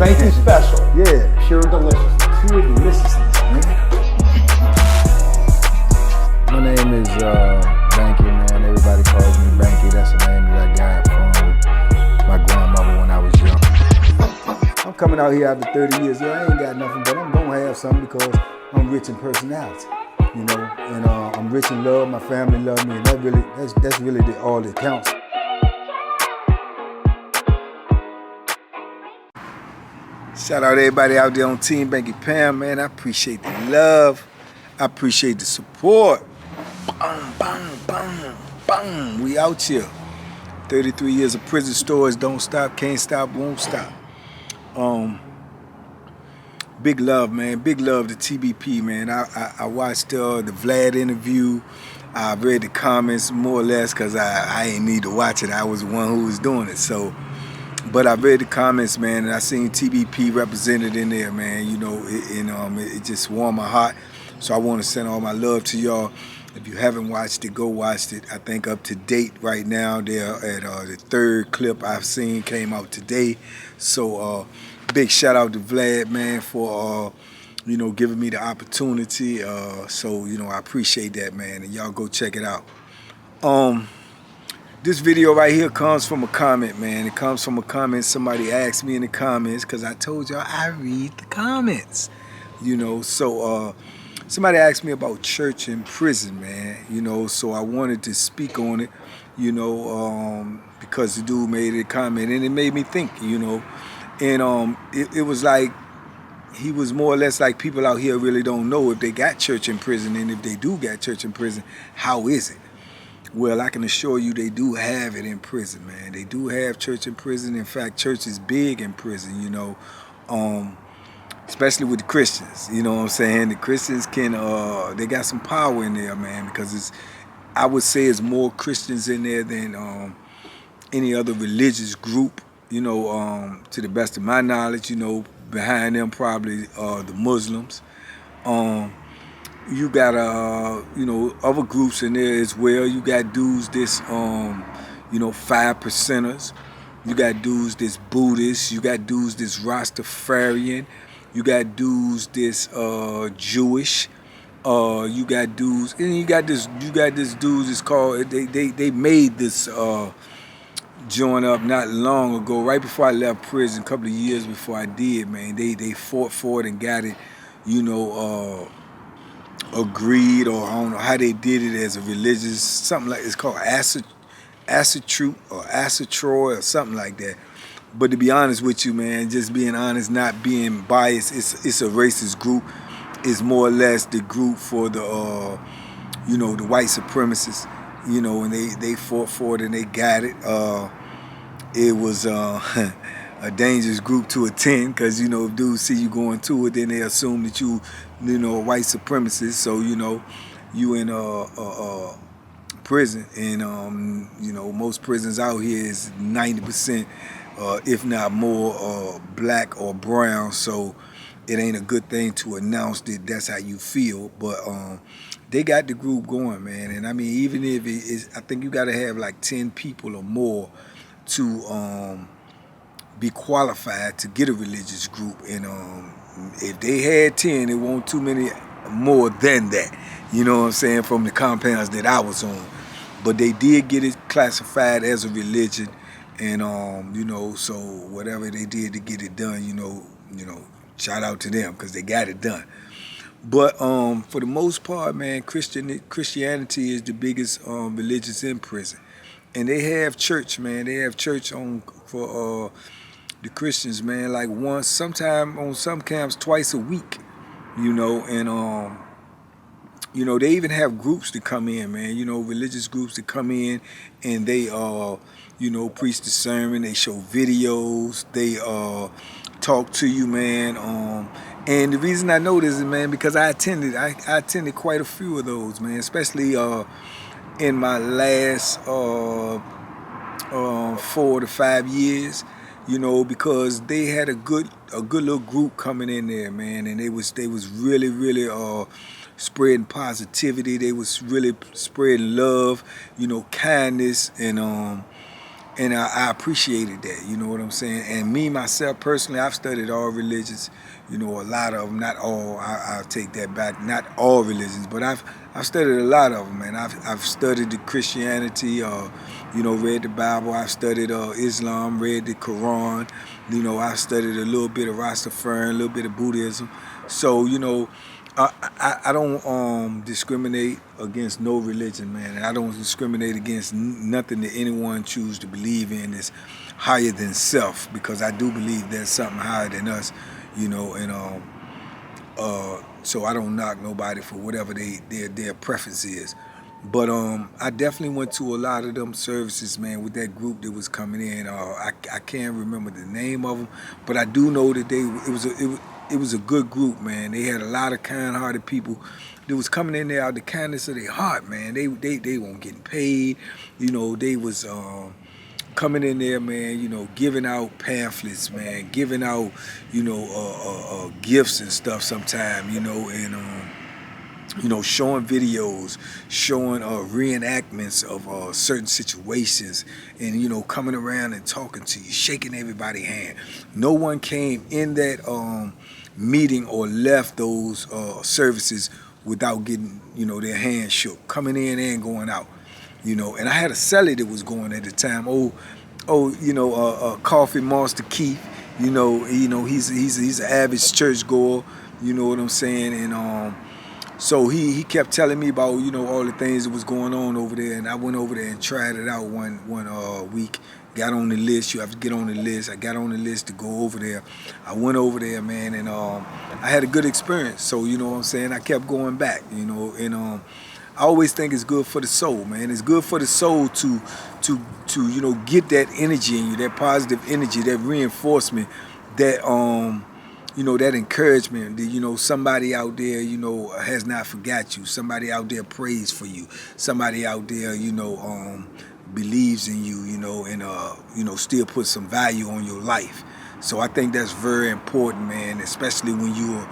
Banky special. Yeah. Pure deliciousness. Pure deliciousness, man. My name is Banky, man. Everybody calls me Banky. That's the name that I got from my grandmother when I was young. I'm coming out here after 30 years. Yeah, I ain't got nothing, but I'm gonna have something because I'm rich in personality, you know, and I'm rich in love. My family love me, and that's really all that counts. Shout out to everybody out there on Team Banky Pound, man. I appreciate the love. I appreciate the support. Boom, boom, boom, boom. We out here. 33 years of prison stories. Don't stop, can't stop, won't stop. Big love, man. Big love to TBP, man. I watched the Vlad interview. I read the comments more or less because I ain't need to watch it. I was the one who was doing it. So, but I read the comments, man, and I seen TBP represented in there, man. You know, it just warmed my heart. So I want to send all my love to y'all. If you haven't watched it, go watch it. I think up to date right now, they're at the third clip I've seen came out today. So big shout out to Vlad, man, for you know, giving me the opportunity. So you know, I appreciate that, man, and y'all go check it out. This video right here comes from a comment, man. It comes from a comment somebody asked me in the comments, because I told y'all I read the comments, you know. So somebody asked me about church and prison, man, you know, so I wanted to speak on it, you know, because the dude made a comment and it made me think, you know, and it was like, he was more or less like, people out here really don't know if they got church in prison, and if they do got church in prison, how is it? Well, I can assure you they do have it in prison, man. They do have church in prison. In fact, church is big in prison, you know, especially with the Christians, you know what I'm saying? The Christians can, they got some power in there, man, because I would say it's more Christians in there than any other religious group, you know, to the best of my knowledge. You know, behind them probably the Muslims. You got you know, other groups in there as well. You got dudes this you know, 5%ers. You got dudes this Buddhist. You got dudes this Rastafarian. You got dudes this Jewish. You got dudes, and you got this dudes. It's called, they made this joint up not long ago, right before I left prison, a couple of years before I did, man. They fought for it and got it, you know, agreed, or I don't know how they did it as a religious, something like, it's called Asatru or Asatroy or something like that. But to be honest with you, man, just being honest, not being biased, it's a racist group. It's more or less the group for the you know, the white supremacists, you know, and they fought for it and they got it. It was a dangerous group to attend, because, you know, if dudes see you going to it, then they assume that you know, a white supremacist. So, you know, you in prison, and you know, most prisons out here is 90%, if not more, black or brown. So it ain't a good thing to announce that that's how you feel. But they got the group going, man. And I mean, even if it is, I think you got to have like 10 people or more to be qualified to get a religious group. And if they had 10, it won't too many more than that, you know what I'm saying, from the compounds that I was on. But they did get it classified as a religion, and you know, so whatever they did to get it done, you know, shout out to them, because they got it done. But for the most part, man, Christianity is the biggest religious in prison. And they have church, man. They have church on for the Christians, man, like once, sometime on some camps, twice a week, you know. And you know, they even have groups to come in, man, you know, religious groups to come in, and they you know, preach the sermon, they show videos, they talk to you, man. And the reason I know this is, man, because I attended quite a few of those, man, especially in my last 4 to 5 years, you know, because they had a good little group coming in there, man, and they was really spreading positivity. They was really spreading love, you know, kindness, and and I appreciated that. You know what I'm saying? And me myself personally, I've studied all religions. You know, a lot of them, not all. I'll take that back. Not all religions, but I've studied a lot of them, man. I've studied the Christianity. You know, read the Bible. I've studied Islam, read the Quran. You know, I've studied a little bit of Rastafari, a little bit of Buddhism. So, you know, I don't discriminate against no religion, man. And I don't discriminate against nothing that anyone choose to believe in is higher than self, because I do believe there's something higher than us, you know. And so I don't knock nobody for whatever their preference is. But I definitely went to a lot of them services, man, with that group that was coming in. I can't remember the name of them, but I do know that it was a good group, man. They had a lot of kind-hearted people that was coming in there out of the kindness of their heart, man. They weren't getting paid, you know. They was coming in there, man, you know, giving out pamphlets, man, giving out, you know, gifts and stuff sometime, you know, and you know, showing videos, showing reenactments of certain situations, and, you know, coming around and talking to you, shaking everybody's hand. No one came in that meeting or left those services without getting, you know, their hand shook, coming in and going out, you know. And I had a celly that was going at the time. You know, Coffee Monster Keith. You know, he's an avid church goer. You know what I'm saying? And so he kept telling me about, you know, all the things that was going on over there, and I went over there and tried it out one week. Got on the list. You have to get on the list. I got on the list to go over there. I went over there, man, and I had a good experience. So, you know what I'm saying, I kept going back, you know. And I always think it's good for the soul, man. It's good for the soul to you know, get that energy in you, that positive energy, that reinforcement, that you know, that encouragement, that, you know, somebody out there, you know, has not forgot you. Somebody out there prays for you. Somebody out there, you know, believes in you, you know, and you know, still puts some value on your life. So I think that's very important, man, especially when you're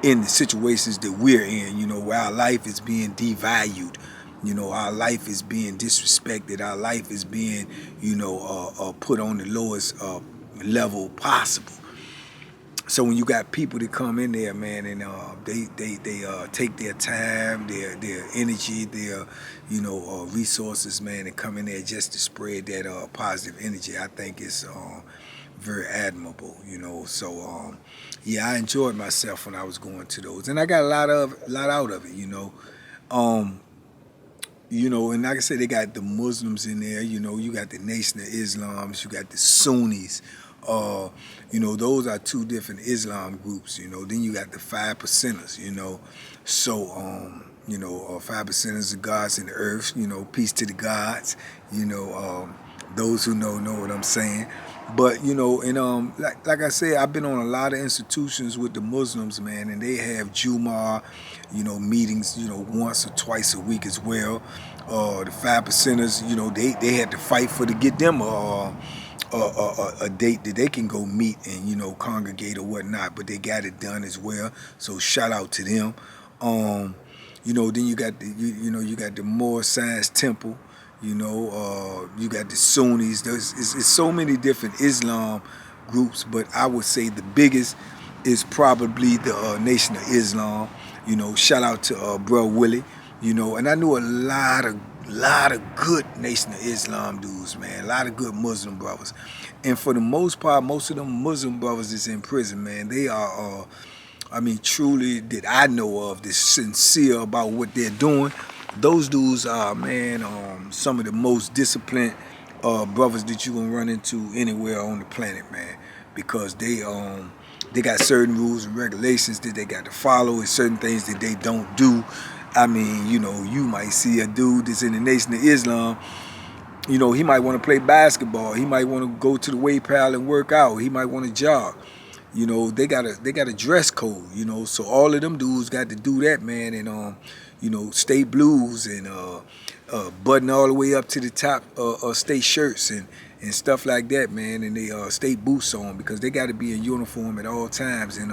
in the situations that we're in, you know, where our life is being devalued. You know, our life is being disrespected. Our life is being, you know, put on the lowest level possible. So when you got people that come in there, man, and they take their time, their energy, their, you know, resources, man, and come in there just to spread that positive energy, I think it's very admirable, you know. So yeah, I enjoyed myself when I was going to those, and I got a lot out of it, you know. You know, and like I said, they got the Muslims in there. You know, you got the Nation of Islams, you got the Sunnis. You know, those are two different Islam groups. You know, then you got the 5%ers. You know, so you know, 5%ers of gods in the earth. You know, peace to the gods. You know, those who know what I'm saying. But, you know, and like I said, I've been on a lot of institutions with the Muslims, man, and they have Jumu'ah, you know, meetings, you know, once or twice a week as well. The 5%ers, you know, they had to fight to get them a date that they can go meet and, you know, congregate or whatnot, but they got it done as well. So shout out to them. You know, then you got you got the Moor Science Temple. You know, you got the Sunnis. It's so many different Islam groups, but I would say the biggest is probably the Nation of Islam. You know, shout out to Bro Willie. You know, and I knew a lot of good Nation of Islam dudes, man. A lot of good Muslim brothers, and for the most part, most of them Muslim brothers that's in prison, man, they are, I mean, truly that I know of, that's sincere about what they're doing. Those dudes are, man, some of the most disciplined brothers that you can run into anywhere on the planet, man, because they got certain rules and regulations that they got to follow, and certain things that they don't do. I mean, you know, you might see a dude that's in the Nation of Islam. You know, he might want to play basketball. He might want to go to the weight pal and work out. He might want to jog. You know, they got a dress code. You know, so all of them dudes got to do that, man, and you know, state blues and button all the way up to the top, state shirts and stuff like that, man, and they state boots on, because they got to be in uniform at all times. And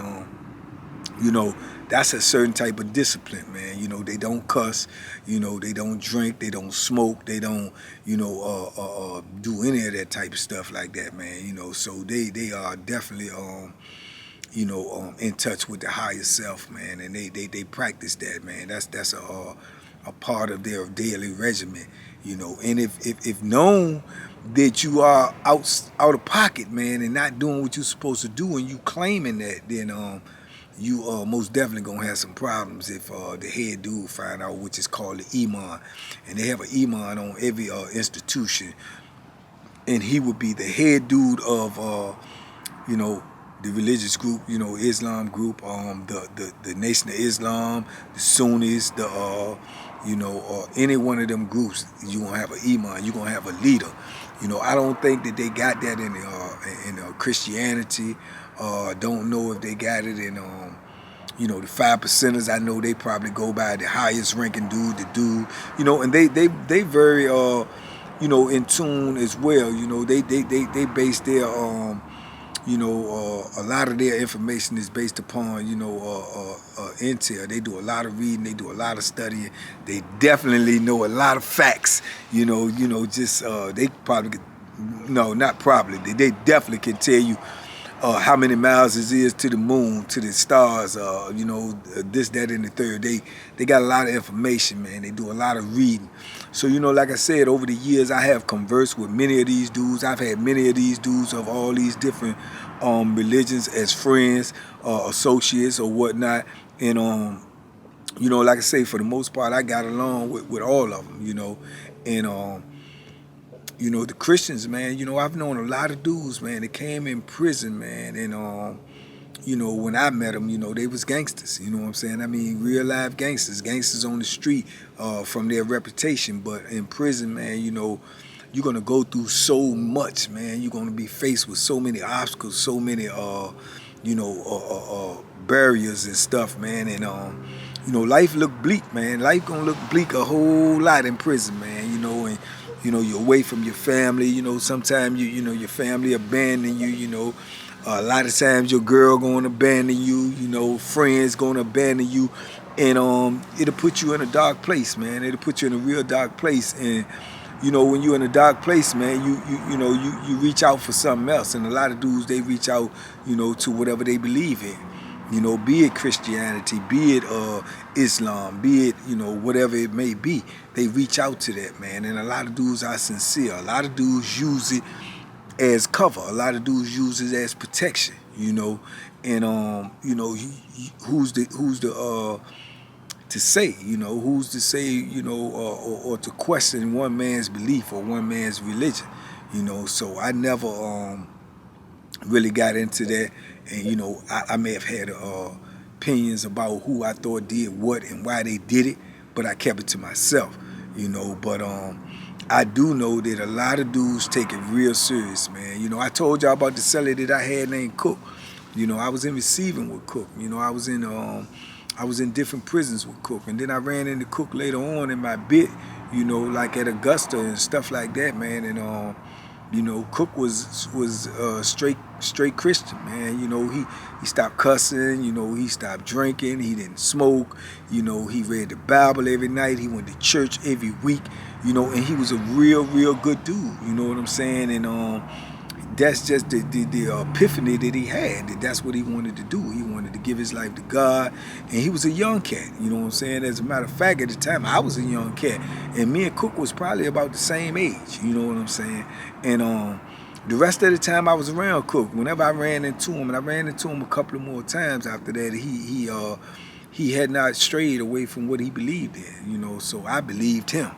You know, that's a certain type of discipline, man. You know, they don't cuss, you know, they don't drink, they don't smoke, they don't, you know, do any of that type of stuff like that, man. You know, so they are definitely in touch with the higher self, man, and they practice that, man. That's a part of their daily regimen, you know. And if known that you are out of pocket, man, and not doing what you're supposed to do, and you claiming that, then you most definitely gonna have some problems if the head dude find out, which is called the imam, and they have an imam on every institution, and he would be the head dude of you know, the religious group, you know, Islam group, the Nation of Islam, the Sunnis, any one of them groups. You gonna have an imam, you gonna have a leader. You know, I don't think that they got that in Christianity. Don't know if they got it in the 5%ers. I know they probably go by the highest ranking dude, you know, and they very in tune as well. You know, they base their a lot of their information is based upon, intel. They do a lot of reading, they do a lot of studying. They definitely know a lot of facts. They probably, no, not probably. They definitely can tell you how many miles it is to the moon, to the stars, this, that, and the third. They got a lot of information, man. They do a lot of reading. So, like I said, over the years, I have conversed with many of these dudes. I've had many of these dudes of all these different religions as friends, associates, or whatnot. And, like I say, for the most part, I got along with all of them, And, the Christians, man, I've known a lot of dudes, man, that came in prison, man, and, when I met them, they was gangsters, you know what I'm saying? I mean, real life gangsters on the street from their reputation, but in prison, man, you're going to go through so much, man. You're going to be faced with so many obstacles, so many, barriers and stuff, man, and, life look bleak, man. Life going to look bleak a whole lot in prison, man, and, you're away from your family. Sometimes your family abandon you. A lot of times your girl going to abandon you. Friends going to abandon you, and it'll put you in a dark place, man. It'll put you in a real dark place, and when you're in a dark place, man, you reach out for something else, and a lot of dudes, they reach out, to whatever they believe in. Be it Christianity, be it Islam, be it, whatever it may be. They reach out to that, man. And a lot of dudes are sincere. A lot of dudes use it as cover. A lot of dudes use it as protection, And, who's to say, who's to say, or to question one man's belief or one man's religion, So I never really got into that. And, I may have had opinions about who I thought did what and why they did it, but I kept it to myself, But I do know that a lot of dudes take it real serious, man. I told y'all about the celly that I had named Cook. I was in receiving with Cook. I was in different prisons with Cook, and then I ran into Cook later on in my bit, like at Augusta and stuff like that, man. And Cook was straight Christian, man. He stopped cussing, he stopped drinking, he didn't smoke, he read the Bible every night, he went to church every week, and he was a real good dude, you know what I'm saying? And that's just the epiphany that he had, that's what he wanted to do. He wanted to give his life to God, and he was a young cat, you know what I'm saying? As a matter of fact, at the time, I was a young cat, and me and Cook was probably about the same age, you know what I'm saying? And the rest of the time I was around Cook, whenever I ran into him, and I ran into him a couple of more times after that, he had not strayed away from what he believed in, so I believed him,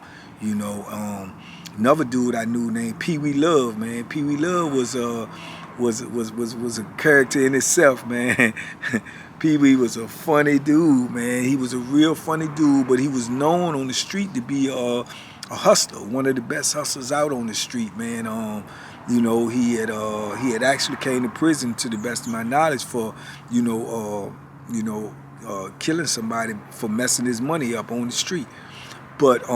Another dude I knew named Pee Wee Love, man. Pee Wee Love was a character in itself, man. Pee Wee was a funny dude, man. He was a real funny dude, but he was known on the street to be a hustler, one of the best hustlers out on the street, man. He had actually came to prison, to the best of my knowledge, for killing somebody for messing his money up on the street. But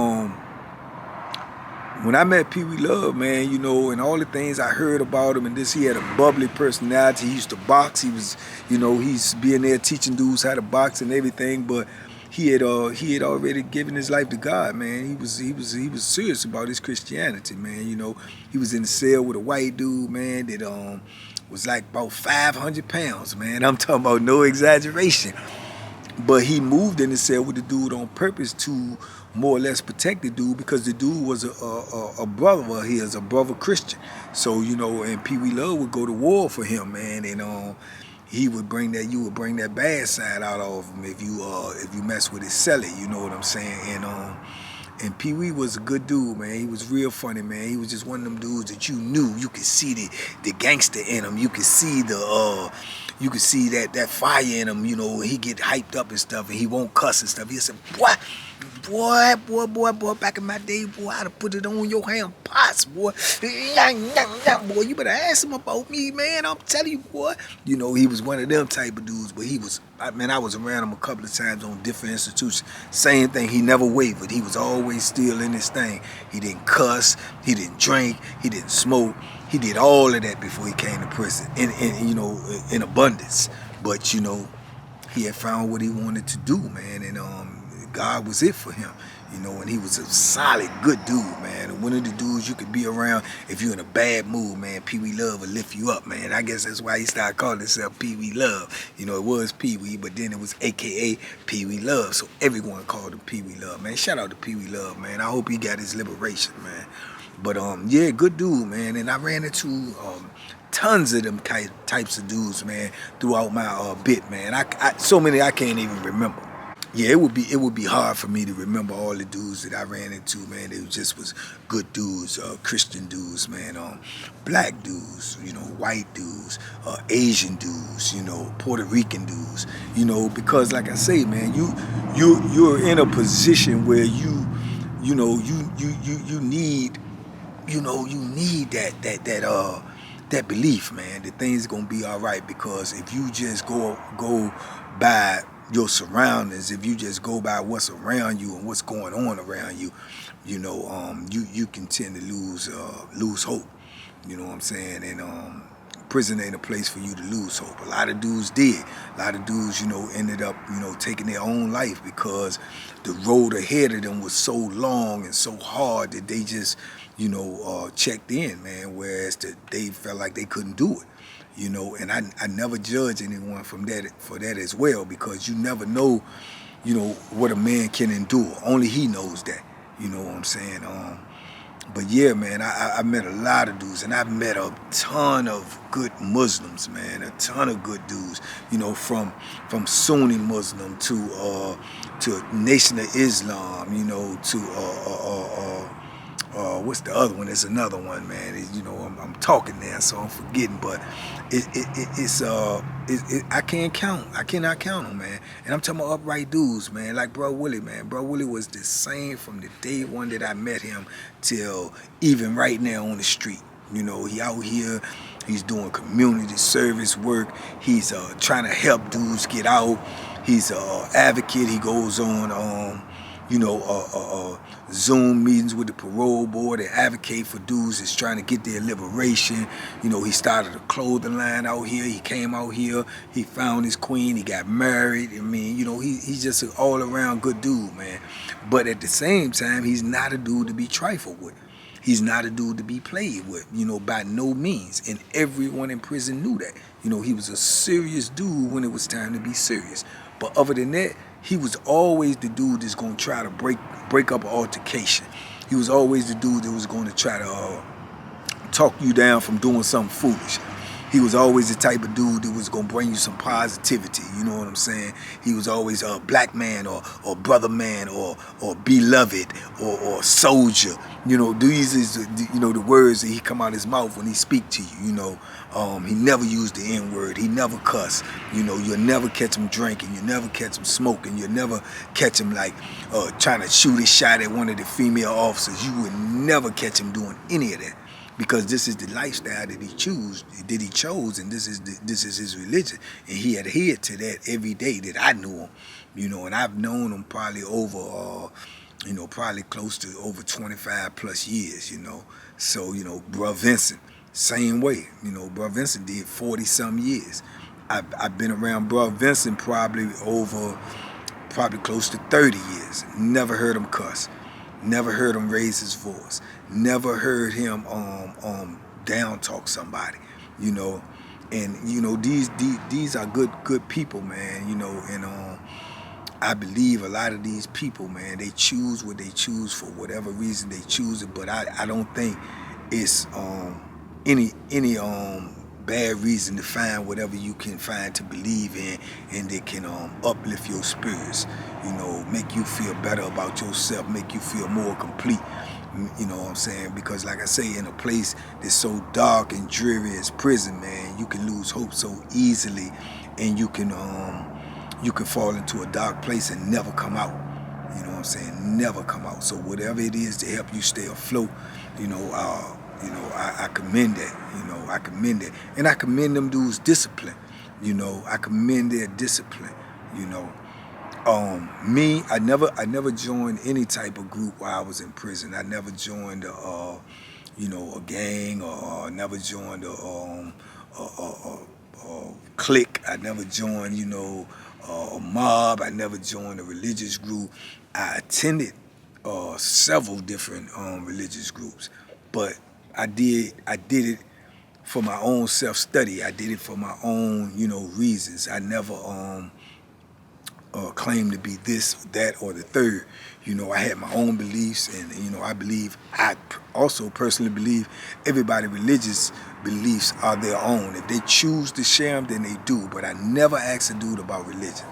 when I met Pee Wee Love, man, you know, and all the things I heard about him, and this, he had a bubbly personality. He used to box. He was, you know, he's being there teaching dudes how to box and everything. But he had already given his life to God, man. He was serious about his Christianity, man. You know, he was in the cell with a white dude, man, that was like about 500 pounds, man. I'm talking about no exaggeration. But he moved in the cell with the dude on purpose to more or less protect the dude, because the dude was a brother of his, a brother Christian. So, you know, and Pee Wee Love would go to war for him, man, and he would bring that, you would bring that bad side out of him if you mess with his celly, you know what I'm saying? And Pee Wee was a good dude, man. He was real funny, man. He was just one of them dudes that you knew. You could see the gangster in him. You could see that fire in him. You know, he get hyped up and stuff, and he won't cuss and stuff. He said, boy, back in my day, boy, I'd have put it on your hand pots, boy. Boy, you better ask him about me, man. I'm telling you, boy. You know, he was one of them type of dudes, but I was around him a couple of times on different institutions. Same thing, he never wavered. He was always still in his thing. He didn't cuss, he didn't drink, he didn't smoke. He did all of that before he came to prison, in abundance. But, you know, he had found what he wanted to do, man, and God was it for him, you know, and he was a solid, good dude, man. And one of the dudes you could be around if you're in a bad mood, man. Pee Wee Love will lift you up, man. I guess that's why he started calling himself Pee Wee Love. You know, it was Pee Wee, but then it was AKA Pee Wee Love, so everyone called him Pee Wee Love, man. Shout out to Pee Wee Love, man. I hope he got his liberation, man. But yeah, good dude, man. And I ran into tons of them types of dudes, man, throughout my bit, man. I so many I can't even remember. Yeah, it would be hard for me to remember all the dudes that I ran into, man. They just was good dudes, Christian dudes, man, black dudes, you know, white dudes, Asian dudes, you know, Puerto Rican dudes, you know, because like I say, man, you're in a position where you need, you need that belief, man, that things gonna be all right. Because if you just go by your surroundings, if you just go by what's around you and what's going on around you, you know, you can tend to lose hope. You know what I'm saying? And prison ain't a place for you to lose hope. A lot of dudes did. A lot of dudes, you know, ended up, you know, taking their own life because the road ahead of them was so long and so hard that they just, you know, checked in, man. Whereas they felt like they couldn't do it. You know, and I never judge anyone for that as well, because you never know, you know, what a man can endure. Only he knows that. You know what I'm saying? But yeah, man, I met a lot of dudes, and I've met a ton of good Muslims, man, a ton of good dudes. You know, from Sunni Muslim to Nation of Islam, you know, to what's the other one? There's another one, man. You know, I'm talking there, so I'm forgetting, but I can't count. I cannot count them, man. And I'm talking about upright dudes, man, like Bro Willie, man. Bro Willie was the same from the day one that I met him till even right now on the street. You know, he out here, he's doing community service work. He's trying to help dudes get out. He's an advocate. He goes on, Zoom meetings with the parole board and advocate for dudes that's trying to get their liberation. You know, he started a clothing line out here. He came out here. He found his queen. He got married. I mean, you know, he's just an all-around good dude, man. But at the same time, he's not a dude to be trifled with. He's not a dude to be played with, you know, by no means. And everyone in prison knew that. You know, he was a serious dude when it was time to be serious. But other than that, he was always the dude that's going to try to break up an altercation. He was always the dude that was going to try to talk you down from doing something foolish. He was always the type of dude that was going to bring you some positivity, you know what I'm saying? He was always a black man or brother man or beloved or soldier. You know, these is, you know, the words that he come out his mouth when he speak to you, you know. He never used the N-word. He never cussed. You know, you'll never catch him drinking. You'll never catch him smoking. You'll never catch him, like, trying to shoot a shot at one of the female officers. You would never catch him doing any of that. Because this is the lifestyle that he chose, and this is his religion, and he adhered to that every day that I knew him, you know. And I've known him probably over you know, probably close to over 25 plus years, you know. So, you know, Bruh Vincent, same way. You know, Bruh Vincent did 40-some years. I've been around Bruh Vincent probably close to 30 years. Never heard him cuss. Never heard him raise his voice. Never heard him down talk somebody, you know. And you know, these are good people, man, you know. And I believe a lot of these people, man, they choose what they choose for whatever reason they choose it. But I don't think it's any bad reason to find whatever you can find to believe in, and that can uplift your spirits, you know, make you feel better about yourself, make you feel more complete. You know what I'm saying? Because like I say, in a place that's so dark and dreary as prison, man, you can lose hope so easily, and you can fall into a dark place and never come out. You know what I'm saying? Never come out. So whatever it is to help you stay afloat, you know, I commend that. You know, I commend that, and I commend them dudes' discipline. You know, I commend their discipline. You know, me, I never joined any type of group while I was in prison. I never joined a gang, or never joined a clique. I never joined, you know, a mob. I never joined a religious group. I attended several different religious groups, but I did it for my own self-study. I did it for my own, you know, reasons. I never claim to be this, that, or the third. You know, I had my own beliefs, and you know, I also personally believe everybody's religious beliefs are their own. If they choose to share them, then they do. But I never asked a dude about religion.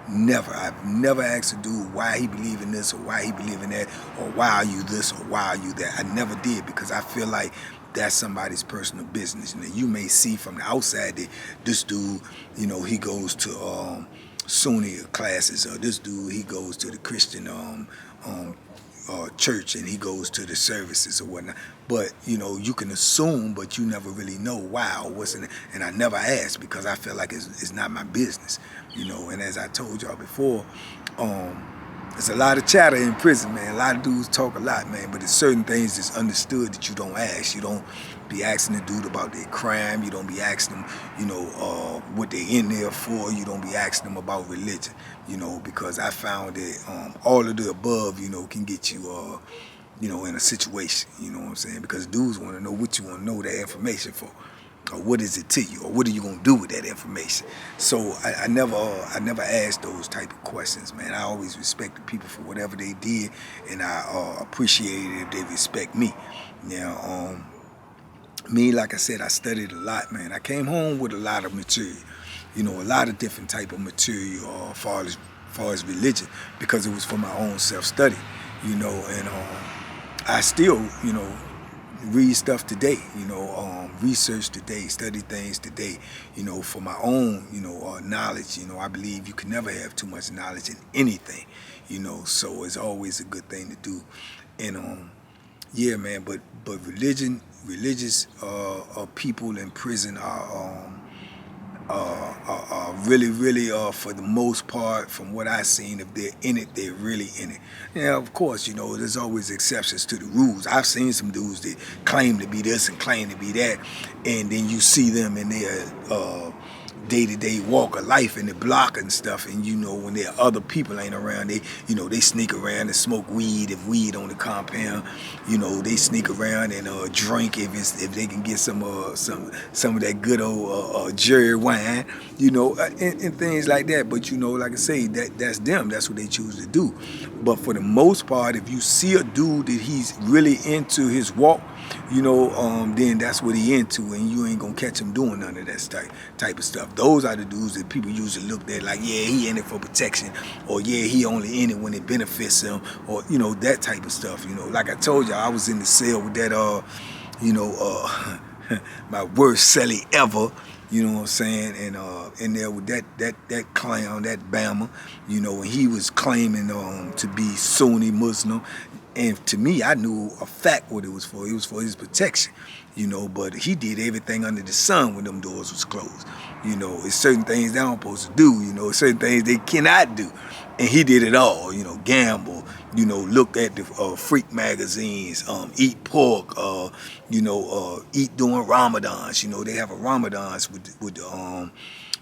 Never. I've never asked a dude why he believe in this or why he believe in that, or why are you this or why are you that. I never did, because I feel like that's somebody's personal business. And you may see from the outside that this dude, you know, he goes to Sunni classes, or this dude, he goes to the Christian church, and he goes to the services or whatnot. But you know, you can assume, but you never really know why or what's in it. And I never asked, because I feel like it's not my business, you know. And as I told y'all before, there's a lot of chatter in prison, man. A lot of dudes talk a lot, man, but there's certain things that's understood that you don't ask. You don't be asking the dude about their crime. You don't be asking them, you know, what they in there for. You don't be asking them about religion, you know, because I found that all of the above, you know, can get you, you know, in a situation, you know what I'm saying? Because dudes want to know what you want to know that information for. Or what is it to you, or what are you gonna do with that information? So I never asked those type of questions, man. I always respected people for whatever they did, and I appreciate it if they respect me. Now, me, like I said, I studied a lot, man. I came home with a lot of material, you know, a lot of different type of material, as far as religion, because it was for my own self-study, you know, and I still, you know, read stuff today, you know, research today, study things today, you know, for my own, you know, knowledge. You know, I believe you can never have too much knowledge in anything, you know, so it's always a good thing to do. And yeah, man, but religious people in prison are really, for the most part, from what I've seen, if they're in it, they're really in it. Yeah, of course, you know, there's always exceptions to the rules. I've seen some dudes that claim to be this and claim to be that, and then you see them in their day-to-day walk of life in the block and stuff, and you know, when there are other people ain't around, they, you know, they sneak around and smoke weed if weed on the compound. You know, they sneak around and drink if they can get some of that good old Jerry wine, you know, and things like that. But you know, like I say, that's them. That's what they choose to do. But for the most part, if you see a dude that he's really into his walk, you know, then that's what he into, and you ain't gonna catch him doing none of that type of stuff. Those are the dudes that people usually look at like, yeah, he in it for protection, or yeah, he only in it when it benefits him, or you know, that type of stuff. You know, like I told you, I was in the cell with that, you know, my worst cellie ever. You know what I'm saying? And in there with that clown, that Bama, you know, and he was claiming to be Sunni Muslim. And to me, I knew a fact what it was for. It was for his protection, you know, but he did everything under the sun when them doors was closed. You know, it's certain things they aren't supposed to do, you know, certain things they cannot do. And he did it all, you know, gamble, look at the freak magazines, eat pork, eat during Ramadans. They have a Ramadans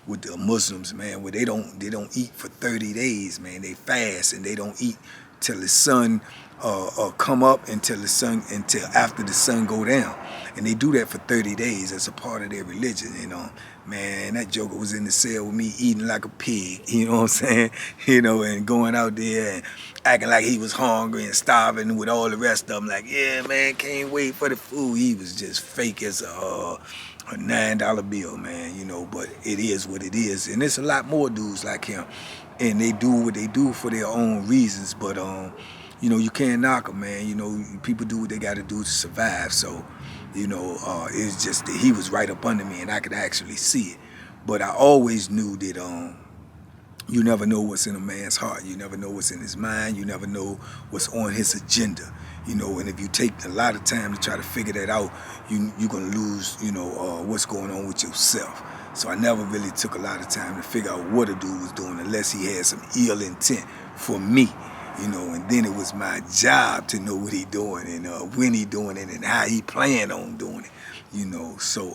with the Muslims, man, where they don't eat for 30 days, man. They fast and they don't eat till the sun come up until after the sun go down, and they do that for 30 days as a part of their religion. Man, that joker was in the cell with me eating like a pig, you know what I'm saying? And going out there and acting like he was hungry and starving with all the rest of them, like, yeah, man, can't wait for the food. He was just fake as a $9 bill, man, but it is what it is. And there's a lot more dudes like him, and they do what they do for their own reasons, but you can't knock them, man. People do what they got to do to survive. So, it's just that he was right up under me and I could actually see it. But I always knew that you never know what's in a man's heart. You never know what's in his mind. You never know what's on his agenda. And if you take a lot of time to try to figure that out, you're going to lose, what's going on with yourself. So I never really took a lot of time to figure out what a dude was doing unless he had some ill intent for me. And then it was my job to know what he doing and when he doing it and how he planned on doing it. So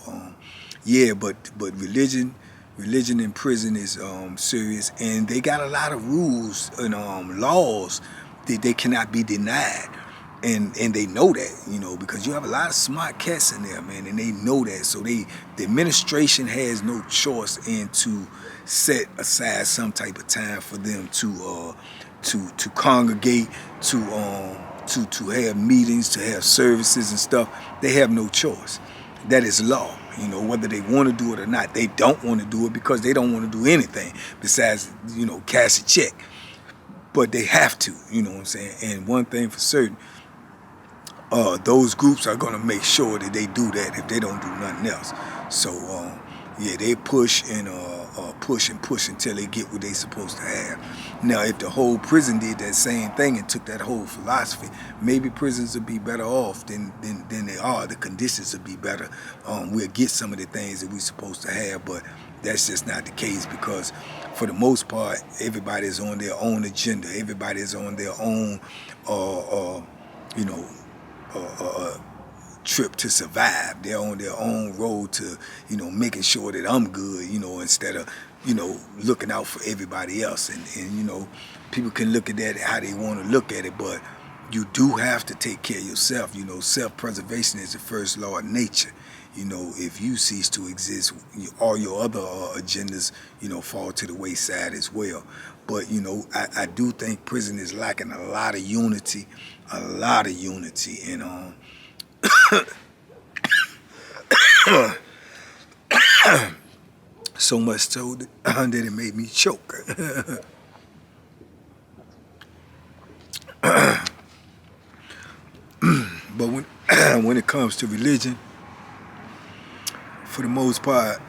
yeah, but religion in prison is serious, and they got a lot of rules and laws that they cannot be denied, and they know that, because you have a lot of smart cats in there, man, and they know that. So the administration has no choice in to set aside some type of time for them to congregate, to have meetings, to have services and stuff. They have no choice. That is law. Whether they want to do it or not, they don't want to do it because they don't want to do anything besides, cash a check. But they have to, you know what I'm saying? And one thing for certain, those groups are going to make sure that they do that if they don't do nothing else. So, yeah, they push and push until they get what they're supposed to have. Now, if the whole prison did that same thing and took that whole philosophy, maybe prisons would be better off than they are. The conditions would be better. We'll get some of the things that we're supposed to have, but that's just not the case because, for the most part, everybody's on their own agenda. Everybody's on their own, trip to survive. They're on their own road to, making sure that I'm good, instead of, looking out for everybody else. And people can look at that how they want to look at it, but you do have to take care of yourself. Self-preservation is the first law of nature. If you cease to exist, all your other agendas, fall to the wayside as well. But, I do think prison is lacking a lot of unity, and so much so that it made me choke. But when it comes to religion, for the most part,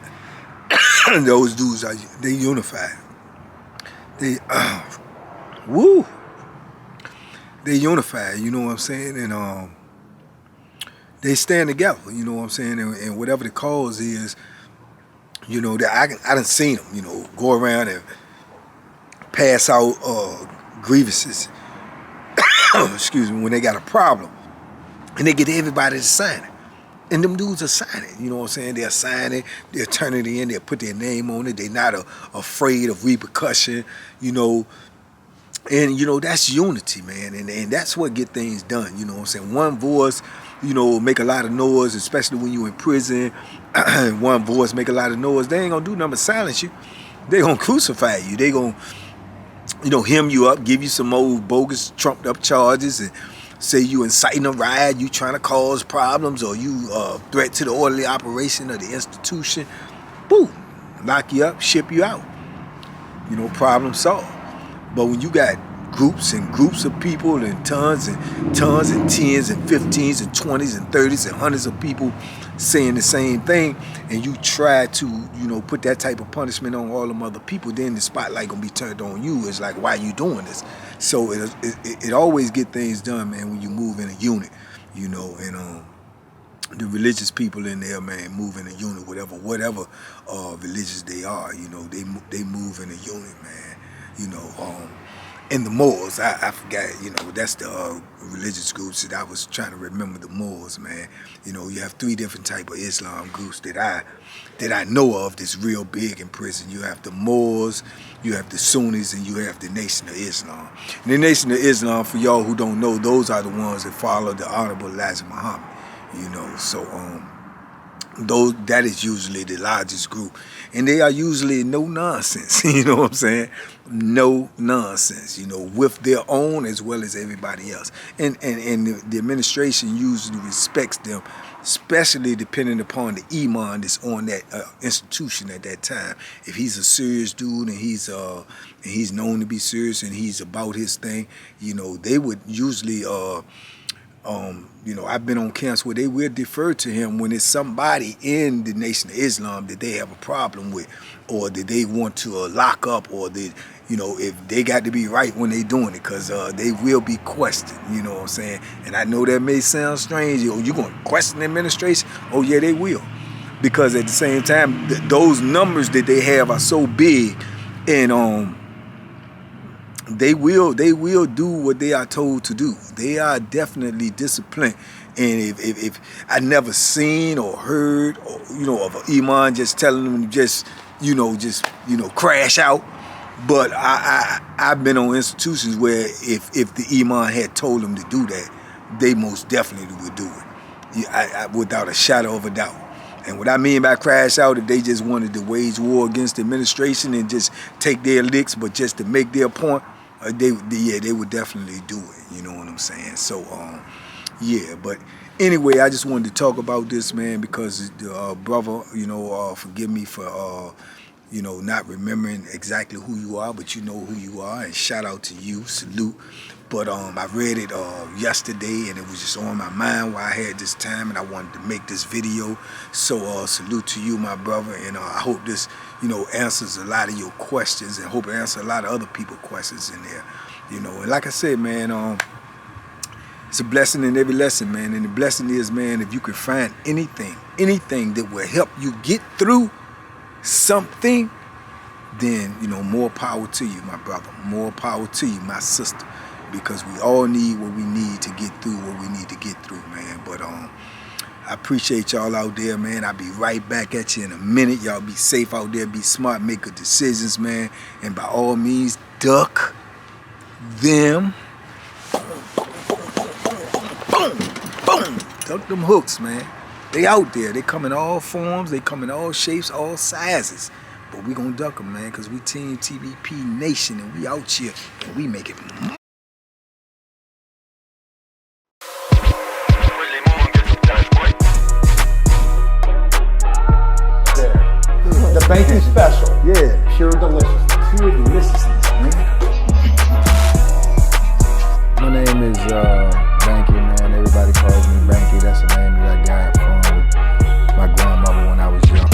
those dudes they unified. They they unified. You know what I'm saying? And they stand together. You know what I'm saying? And whatever the cause is, that I done seen them. Go around and pass out grievances. Excuse me, when they got a problem, and they get everybody to sign it. And them dudes are signing, you know what I'm saying? They'll sign it, they'll turn it in, they'll put their name on it. They're not afraid of repercussion, And, that's unity, man. And that's what get things done, you know what I'm saying? One voice, make a lot of noise, especially when you're in prison. One voice make a lot of noise. They ain't going to do nothing but silence you. They going to crucify you. They going to, hem you up, give you some old bogus, trumped up charges, and say you inciting a riot, you trying to cause problems, or you threat to the orderly operation of the institution. Boom, lock you up, ship you out. Problem solved. But when you got groups and groups of people and tons and tens and 15s and 20s and 30s and hundreds of people saying the same thing, and you try to, put that type of punishment on all them other people, then the spotlight gonna be turned on you. It's like, why are you doing this? So it always get things done, man, when you move in a unit, and the religious people in there, man, move in a unit, whatever religious they are, they move in a unit, man, and the Moors. I forgot, you know, that's the religious groups that I was trying to remember, the Moors, man. You know, you have 3 different type of Islam groups that I know of that's real big in prison. You have the Moors, you have the Sunnis, and you have the Nation of Islam. And the Nation of Islam, for y'all who don't know, those are the ones that follow the Honorable Elijah Muhammad, you know. So that is usually the largest group, and they are usually no nonsense. You know what I'm saying? No nonsense. You know, with their own as well as everybody else, and the administration usually respects them, especially depending upon the imam that's on that institution at that time. If he's a serious dude and he's known to be serious and he's about his thing, you know, they would usually you know, I've been on camps where they will defer to him when it's somebody in the Nation of Islam that they have a problem with, or that they want to lock up, or that, you know, if they got to be right when they doing it, because they will be questioned, you know what I'm saying? And I know that may sound strange. You going to question the administration? Oh yeah, they will. Because at the same time, those numbers that they have are so big, and they will do what they are told to do. They are definitely disciplined. And if I never seen or heard, or, you know, of an imam just telling them to just crash out. But I've been on institutions where if the imam had told them to do that, they most definitely would do it, without a shadow of a doubt. And what I mean by crash out, if they just wanted to wage war against the administration and just take their licks, but just to make their point, they would definitely do it. You know what I'm saying? So, yeah. But anyway, I just wanted to talk about this, man, because the brother, you know, forgive me for, you know, not remembering exactly who you are, but you know who you are, and shout out to you, salute. But I read it yesterday, and it was just on my mind while I had this time, and I wanted to make this video. So salute to you, my brother, and I hope this, you know, answers a lot of your questions, and hope it answers a lot of other people's questions in there, you know. And like I said, man, it's a blessing in every lesson, man. And the blessing is, man, if you can find anything that will help you get through something, then, you know, more power to you, my brother. More power to you, my sister. Because we all need what we need to get through what we need to get through, man. But I appreciate y'all out there, man. I'll be right back at you in a minute. Y'all be safe out there. Be smart. Make good decisions, man. And by all means, duck them. Boom, boom, boom, boom, boom, boom, boom. Duck them hooks, man. They out there. They come in all forms. They come in all shapes, all sizes. But we gonna duck them, man, because we Team TVP Nation, and we out here, and we make it. The Banky special. Yeah. Pure deliciousness. Pure deliciousness, man. My name is Banky, man. Everybody calls me Banky. That's the name that I got from my grandmother when I was young.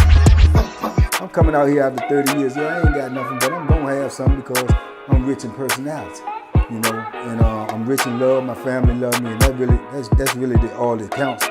I'm coming out here after 30 years. Yeah, I ain't got nothing, but I'm gonna have something because I'm rich in personality, you know, and I'm rich in love. My family love me, and that's really all that counts.